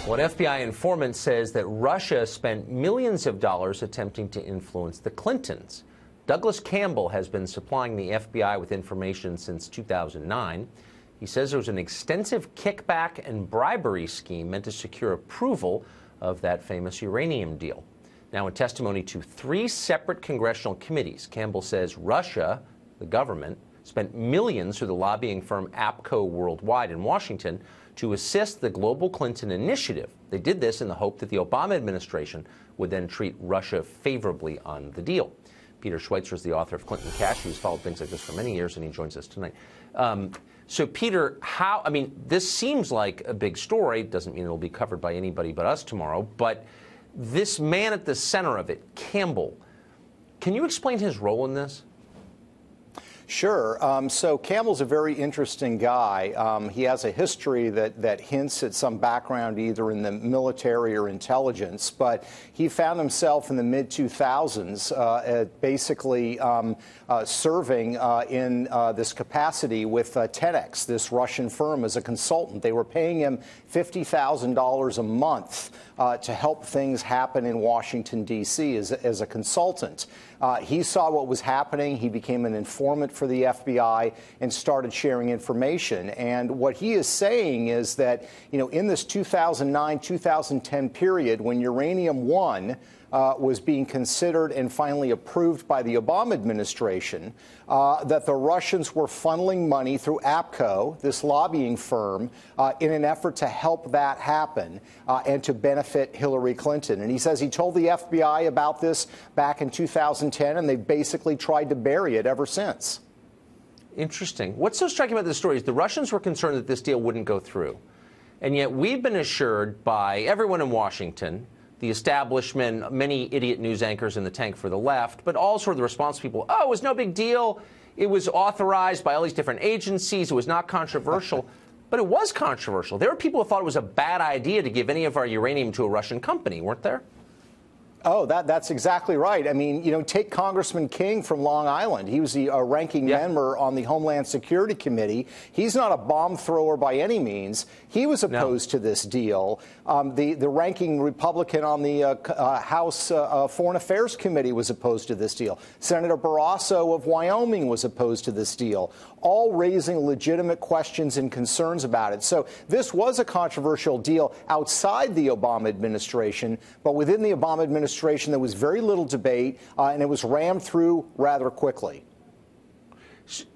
Well, an FBI informant says that Russia spent millions of dollars attempting to influence the Clintons. Douglas Campbell has been supplying the FBI with information since 2009. He says there was an extensive kickback and bribery scheme meant to secure approval of that famous uranium deal. Now, in testimony to 3 separate congressional committees, Campbell says Russia, the government, spent millions through the lobbying firm APCO Worldwide in Washington to assist the Global Clinton Initiative. They did this in the hope that the Obama administration would then treat Russia favorably on the deal. Peter Schweizer is the author of Clinton Cash. He's followed things like this for many years, and he joins us tonight. So, Peter, this seems like a big story. Doesn't mean it'll be covered by anybody but us tomorrow. But this man at the center of it, Campbell, can you explain his role in this? Sure. So Campbell's a very interesting guy. He has a history that hints at some background either in the military or intelligence, but he found himself in the mid-2000s basically serving in this capacity with 10X, this Russian firm, as a consultant. They were paying him $50,000 a month to help things happen in Washington, D.C. as a consultant. He saw what was happening. He became an informant for the FBI and started sharing information. And what he is saying is that, in this 2009-2010 period, when Uranium One was being considered and finally approved by the Obama administration, that the Russians were funneling money through APCO, this lobbying firm, in an effort to help that happen and to benefit Hillary Clinton. And he says he told the FBI about this back in 2010, and they basically tried to bury it ever since. Interesting. What's so striking about this story is the Russians were concerned that this deal wouldn't go through. And yet we've been assured by everyone in Washington, the establishment, many idiot news anchors in the tank for the left, but all sort of the response people, oh, it was no big deal. It was authorized by all these different agencies. It was not controversial. But it was controversial. There were people who thought it was a bad idea to give any of our uranium to a Russian company, weren't there? Oh, that's exactly right. I mean, take Congressman King from Long Island. He was the ranking member on the Homeland Security Committee. He's not a bomb thrower by any means. He was opposed to this deal. The ranking Republican on the House Foreign Affairs Committee was opposed to this deal. Senator Barrasso of Wyoming was opposed to this deal, all raising legitimate questions and concerns about it. So this was a controversial deal outside the Obama administration, but within the Obama administration, there was very little debate, and it was rammed through rather quickly.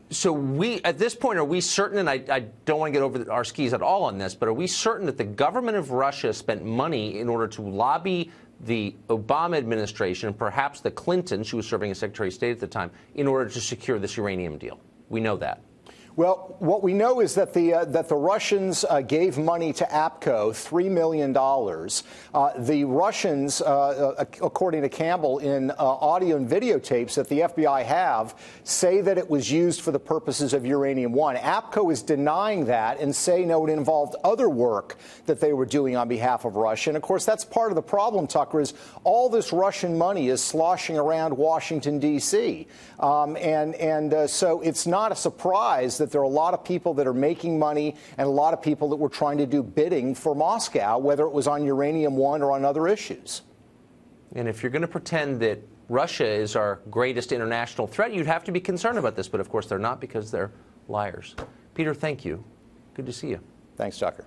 So at this point, are we certain, and I don't want to get over our skis at all on this, but are we certain that the government of Russia spent money in order to lobby the Obama administration and perhaps the Clintons, she was serving as Secretary of State at the time, in order to secure this uranium deal? We know that. Well, what we know is that the Russians gave money to APCO, $3 million. The Russians, according to Campbell, in audio and videotapes that the FBI have, say that it was used for the purposes of Uranium One. APCO is denying that and say, no, it involved other work that they were doing on behalf of Russia. And, of course, that's part of the problem, Tucker, is all this Russian money is sloshing around Washington, D.C. So it's not a surprise that there are a lot of people that are making money and a lot of people that were trying to do bidding for Moscow, whether it was on Uranium One or on other issues. And if you're going to pretend that Russia is our greatest international threat, you'd have to be concerned about this. But, of course, they're not, because they're liars. Peter, thank you. Good to see you. Thanks, Tucker.